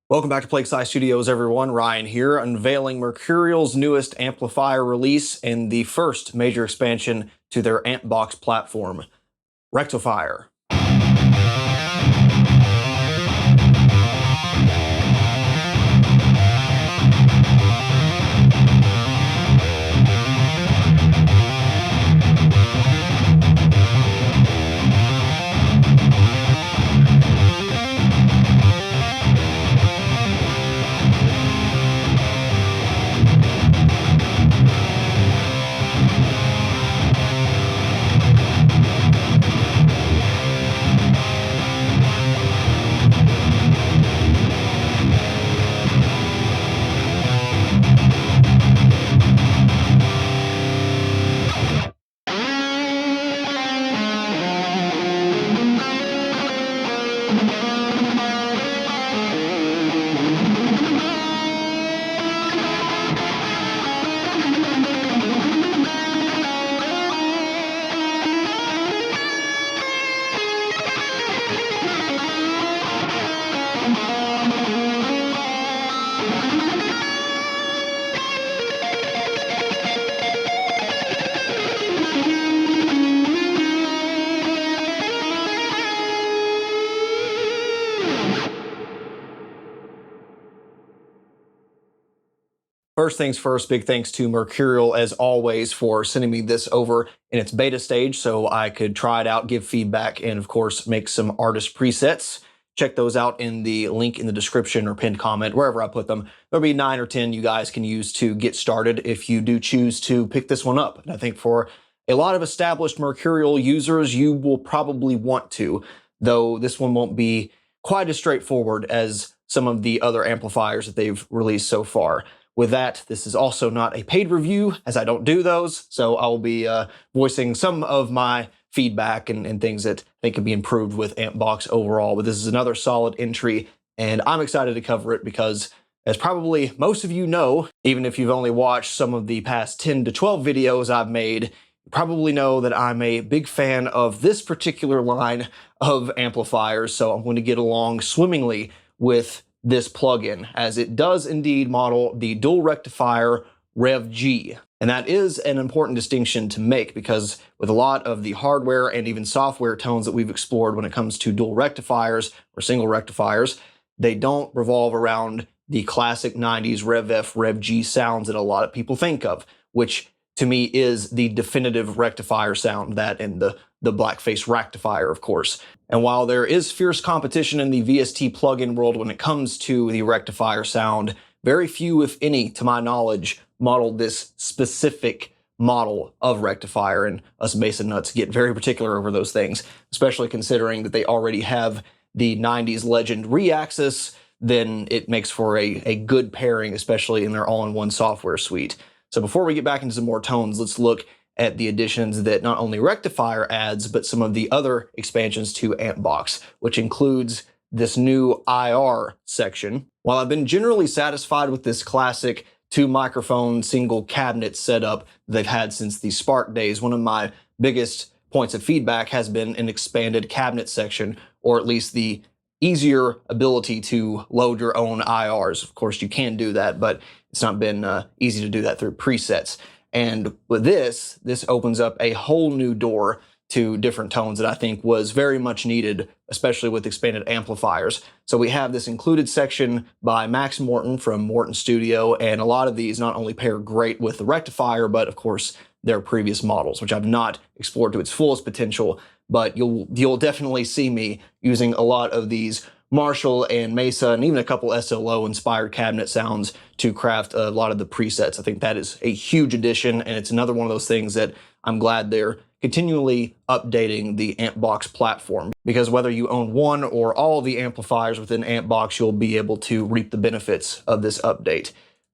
Welcome back to Plague Scythe Studios, everyone. Ryan here, unveiling Mercuriall's newest amplifier release and the first major expansion to their Ampbox platform, Rectifier. First things first, big thanks to Mercuriall, as always, for sending me this over in its beta stage so I could try it out, give feedback, and of course, make some artist presets. Check those out in the link in the description or pinned comment, wherever I put them. There'll be 9 or 10 you guys can use to get started if you do choose to pick this one up. And I think for a lot of established Mercuriall users, you will probably want to, though this one won't be quite as straightforward as some of the other amplifiers that they've released so far. With that, this is also not a paid review, as I don't do those, so I'll be voicing some of my feedback and things that I think can be improved with Ampbox overall. But this is another solid entry, and I'm excited to cover it because, as probably most of you know, even if you've only watched some of the past 10 to 12 videos I've made, you probably know that I'm a big fan of this particular line of amplifiers, so I'm going to get along swimmingly with this plugin, as it does indeed model the dual rectifier Rev G. And that is an important distinction to make, because with a lot of the hardware and even software tones that we've explored when it comes to dual rectifiers or single rectifiers, they don't revolve around the classic 90s Rev F, Rev G sounds that a lot of people think of, which to me is the definitive rectifier sound, that and the blackface rectifier, of course. And while there is fierce competition in the VST plugin world when it comes to the rectifier sound, very few, if any, to my knowledge, modeled this specific model of rectifier, and us basin nuts get very particular over those things, especially considering that they already have the 90s legend Reaxis. Then it makes for a good pairing, especially in their all-in-one software suite. So before we get back into some more tones, let's look at the additions that not only Rectifier adds, but some of the other expansions to Ampbox, which includes this new IR section. While I've been generally satisfied with this classic 2-microphone single cabinet setup they've had since the Spark days, one of my biggest points of feedback has been an expanded cabinet section, or at least the easier ability to load your own IRs. Of course, you can do that, but it's not been easy to do that through presets. And with this opens up a whole new door to different tones that I think was very much needed, especially with expanded amplifiers. So we have this included section by Max Morton from Morton Studio, and a lot of these not only pair great with the Rectifier, but of course their previous models, which I've not explored to its fullest potential, but you'll definitely see me using a lot of these Marshall and Mesa and even a couple SLO inspired cabinet sounds to craft a lot of the presets. I think that is a huge addition, and it's another one of those things that I'm glad they're continually updating the Ampbox platform, because whether you own one or all the amplifiers within Ampbox, you'll be able to reap the benefits of this update.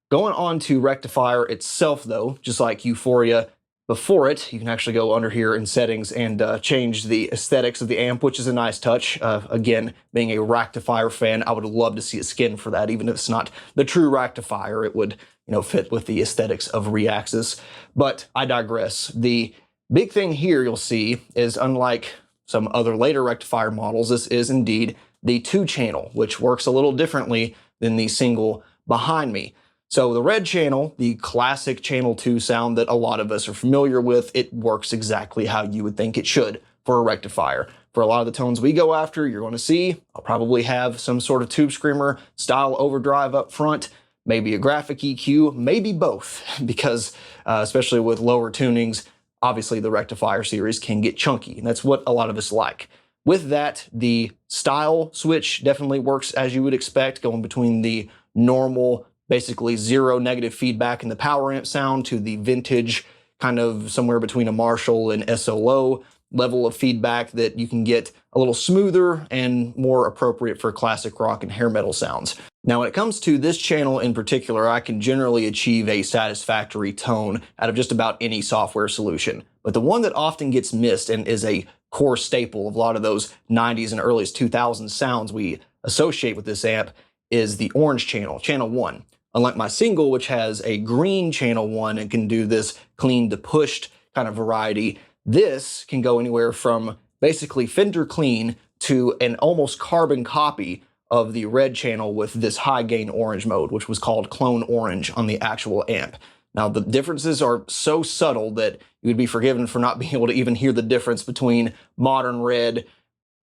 Going on to Rectifier itself though, just like Euphoria before it, you can actually go under here in settings and change the aesthetics of the amp, which is a nice touch. Again, being a Rectifier fan, I would love to see a skin for that, even if it's not the true Rectifier. It would, fit with the aesthetics of Reaxis. But I digress. The big thing here you'll see is, unlike some other later Rectifier models, this is indeed the 2-channel, which works a little differently than the single behind me. So the red channel, the classic channel 2 sound that a lot of us are familiar with, it works exactly how you would think it should for a rectifier. For a lot of the tones we go after, you're going to see I'll probably have some sort of tube screamer style overdrive up front, maybe a graphic EQ, maybe both, because especially with lower tunings, obviously the rectifier series can get chunky, and that's what a lot of us like. With that, the style switch definitely works as you would expect, going between the normal, basically zero negative feedback in the power amp sound to the vintage, kind of somewhere between a Marshall and SLO level of feedback that you can get a little smoother and more appropriate for classic rock and hair metal sounds. Now, when it comes to this channel in particular, I can generally achieve a satisfactory tone out of just about any software solution. But the one that often gets missed and is a core staple of a lot of those 90s and early 2000s sounds we associate with this amp is the orange channel, channel 1. Unlike my single, which has a green channel 1 and can do this clean to pushed kind of variety, this can go anywhere from basically Fender clean to an almost carbon copy of the red channel with this high gain orange mode, which was called clone orange on the actual amp. Now, the differences are so subtle that you would be forgiven for not being able to even hear the difference between modern red,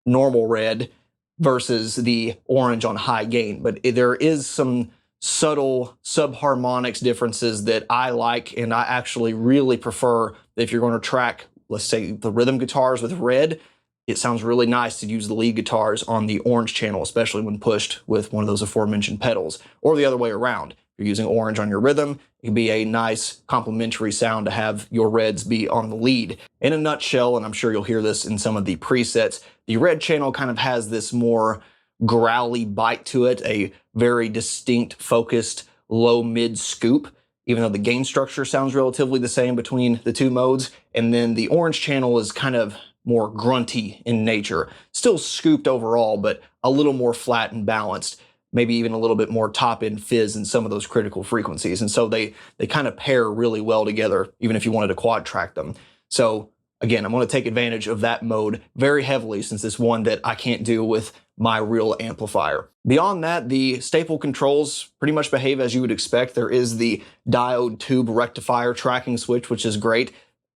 normal red, versus the orange on high gain. But there is some subtle subharmonics differences that I like, and I actually really prefer if you're going to track, let's say, the rhythm guitars with red, it sounds really nice to use the lead guitars on the orange channel, especially when pushed with one of those aforementioned pedals, or the other way around. If you're using orange on your rhythm, it can be a nice complementary sound to have your reds be on the lead. In a nutshell, and I'm sure you'll hear this in some of the presets, the red channel kind of has this more growly bite to it, a very distinct, focused, low-mid scoop, even though the gain structure sounds relatively the same between the two modes. And then the orange channel is kind of more grunty in nature. Still scooped overall, but a little more flat and balanced. Maybe even a little bit more top-end fizz in some of those critical frequencies. And so they kind of pair really well together, even if you wanted to quad track them. So again, I'm going to take advantage of that mode very heavily, since it's one that I can't do with my real amplifier. Beyond that, the staple controls pretty much behave as you would expect. There is the diode tube rectifier tracking switch, which is great.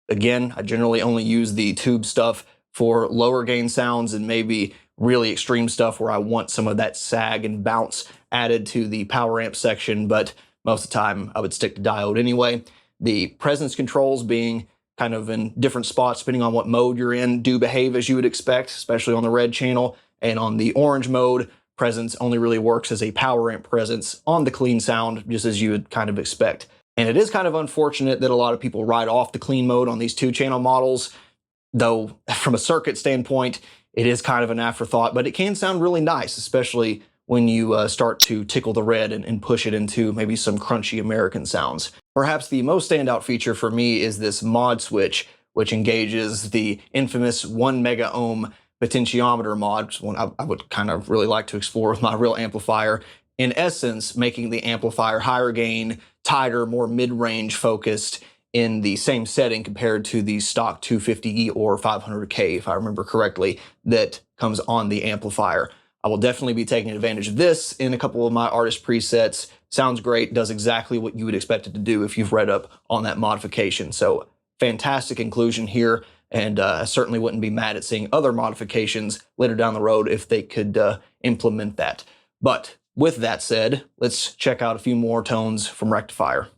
Again, I generally only use the tube stuff for lower gain sounds and maybe really extreme stuff where I want some of that sag and bounce added to the power amp section, but most of the time I would stick to diode anyway. The presence controls, being kind of in different spots depending on what mode you're in, do behave as you would expect, especially on the red channel. And on the orange mode, presence only really works as a power amp presence on the clean sound, just as you would kind of expect. And it is kind of unfortunate that a lot of people write off the clean mode on these 2-channel models, though from a circuit standpoint, it is kind of an afterthought, but it can sound really nice, especially when you start to tickle the red and push it into maybe some crunchy American sounds. Perhaps the most standout feature for me is this mod switch, which engages the infamous 1 mega ohm potentiometer mod, one I would kind of really like to explore with my real amplifier. In essence, making the amplifier higher gain, tighter, more mid-range focused in the same setting compared to the stock 250E or 500K, if I remember correctly, that comes on the amplifier. I will definitely be taking advantage of this in a couple of my artist presets. Sounds great, does exactly what you would expect it to do if you've read up on that modification. So fantastic inclusion here, and I certainly wouldn't be mad at seeing other modifications later down the road if they could implement that. But with that said, let's check out a few more tones from Rectifier.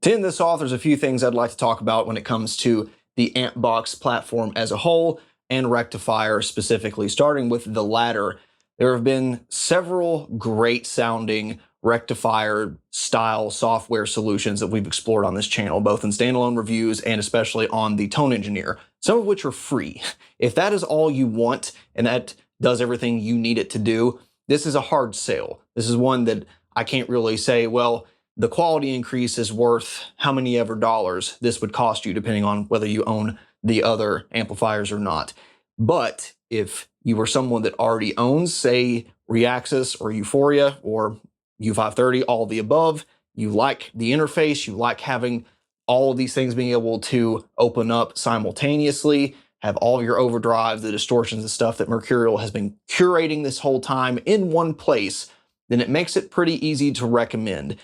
To end this off, there's a few things I'd like to talk about when it comes to the Ampbox platform as a whole and Rectifier specifically. Starting with the latter, there have been several great sounding Rectifier style software solutions that we've explored on this channel, both in standalone reviews and especially on the Tone Engineer, some of which are free. If that is all you want and that does everything you need it to do, this is a hard sale. This is one that I can't really say, well, the quality increase is worth how many ever dollars this would cost you, depending on whether you own the other amplifiers or not. But if you were someone that already owns, say, Reaxis or Euphoria or U530, all of the above, you like the interface, you like having all of these things being able to open up simultaneously, have all of your overdrive, the distortions and stuff that Mercurial has been curating this whole time in one place, then it makes it pretty easy to recommend.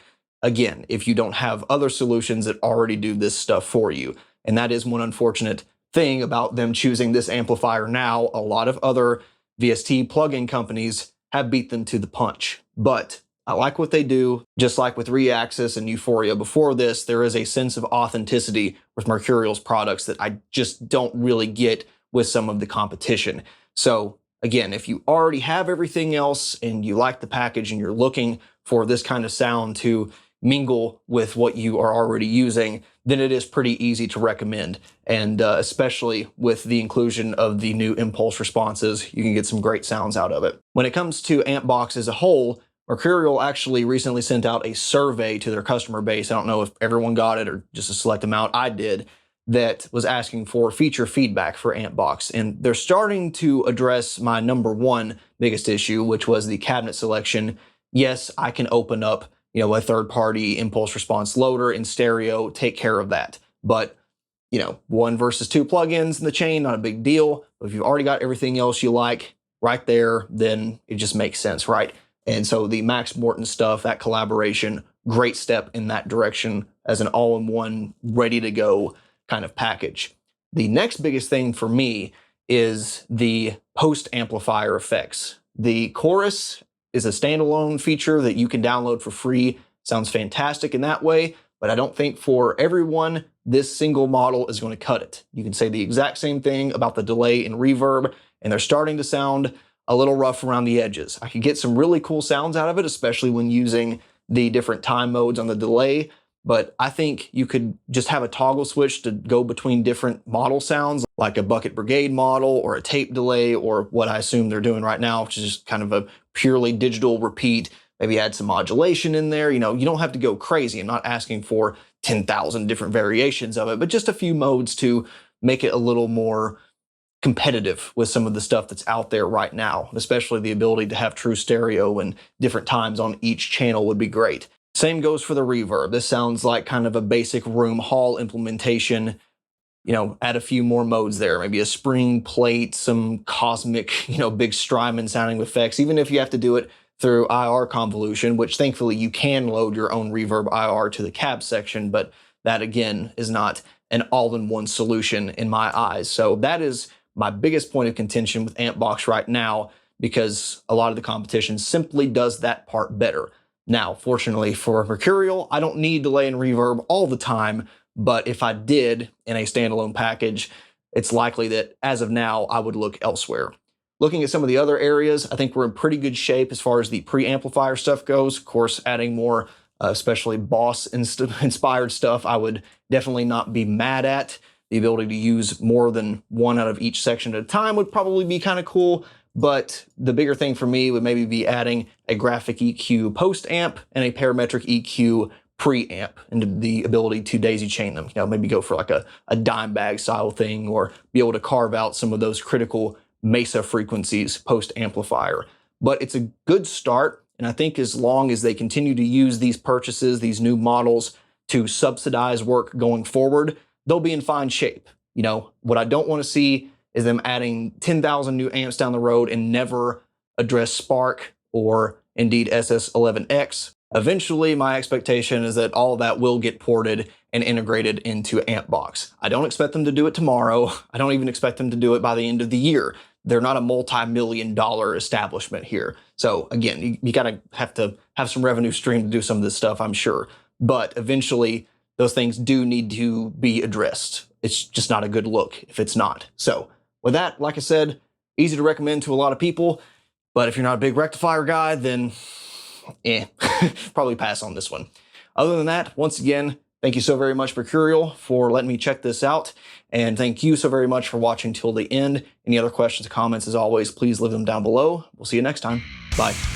Again, if you don't have other solutions that already do this stuff for you. And that is one unfortunate thing about them choosing this amplifier now. A lot of other VST plugin companies have beat them to the punch. But I like what they do. Just like with Reaxis and Euphoria before this, there is a sense of authenticity with Mercurial's products that I just don't really get with some of the competition. So again, if you already have everything else and you like the package and you're looking for this kind of sound to mingle with what you are already using, then it is pretty easy to recommend. And especially with the inclusion of the new impulse responses, you can get some great sounds out of it. When it comes to Ampbox as a whole, Mercurial actually recently sent out a survey to their customer base. I don't know if everyone got it or just a select amount. I did. That was asking for feature feedback for Ampbox. And they're starting to address my number one biggest issue, which was the cabinet selection. Yes, I can open up, a third-party impulse response loader in stereo, take care of that. But, 1 versus 2 plugins in the chain, not a big deal. But if you've already got everything else you like right there, then it just makes sense, right? And so the Max Morton stuff, that collaboration, great step in that direction as an all-in-one, ready-to-go kind of package. The next biggest thing for me is the post-amplifier effects. The chorus is a standalone feature that you can download for free. Sounds fantastic in that way, but I don't think for everyone, this single model is going to cut it. You can say the exact same thing about the delay and reverb, and they're starting to sound a little rough around the edges. I could get some really cool sounds out of it, especially when using the different time modes on the delay, but I think you could just have a toggle switch to go between different model sounds, like a Bucket Brigade model or a tape delay, or what I assume they're doing right now, which is just kind of a purely digital repeat. Maybe add some modulation in there. You don't have to go crazy. I'm not asking for 10,000 different variations of it, but just a few modes to make it a little more competitive with some of the stuff that's out there right now, especially the ability to have true stereo and different times on each channel would be great. Same goes for the reverb. This sounds like kind of a basic room hall implementation. Add a few more modes there, maybe a spring plate, some cosmic, big Strymon sounding effects, even if you have to do it through IR convolution, which thankfully you can load your own reverb IR to the cab section, but that again is not an all-in-one solution in my eyes. So that is my biggest point of contention with Ampbox right now, because a lot of the competition simply does that part better. Now, fortunately for Mercurial, I don't need delay and reverb all the time, but if I did in a standalone package, it's likely that as of now, I would look elsewhere. Looking at some of the other areas, I think we're in pretty good shape as far as the preamplifier stuff goes. Of course, adding more, especially Boss-inspired stuff, I would definitely not be mad at. The ability to use more than one out of each section at a time would probably be kind of cool, but the bigger thing for me would maybe be adding a graphic EQ post-amp and a parametric EQ preamp, and the ability to daisy chain them. Maybe go for like a dime bag style thing, or be able to carve out some of those critical mesa frequencies post-amplifier. But it's a good start, and I think as long as they continue to use these purchases, these new models, to subsidize work going forward, they'll be in fine shape. What I don't want to see is them adding 10,000 new amps down the road and never address Spark or indeed SS11X. Eventually, my expectation is that all of that will get ported and integrated into Ampbox. I don't expect them to do it tomorrow. I don't even expect them to do it by the end of the year. They're not a multi-million-dollar establishment here. So again, you gotta have to have some revenue stream to do some of this stuff, I'm sure. But eventually, those things do need to be addressed. It's just not a good look if it's not. So with that, like I said, easy to recommend to a lot of people, but if you're not a big rectifier guy, then probably pass on this one. Other than that, once again, thank you so very much, Mercuriall, for letting me check this out. And thank you so very much for watching till the end. Any other questions or comments, as always, please leave them down below. We'll see you next time. Bye.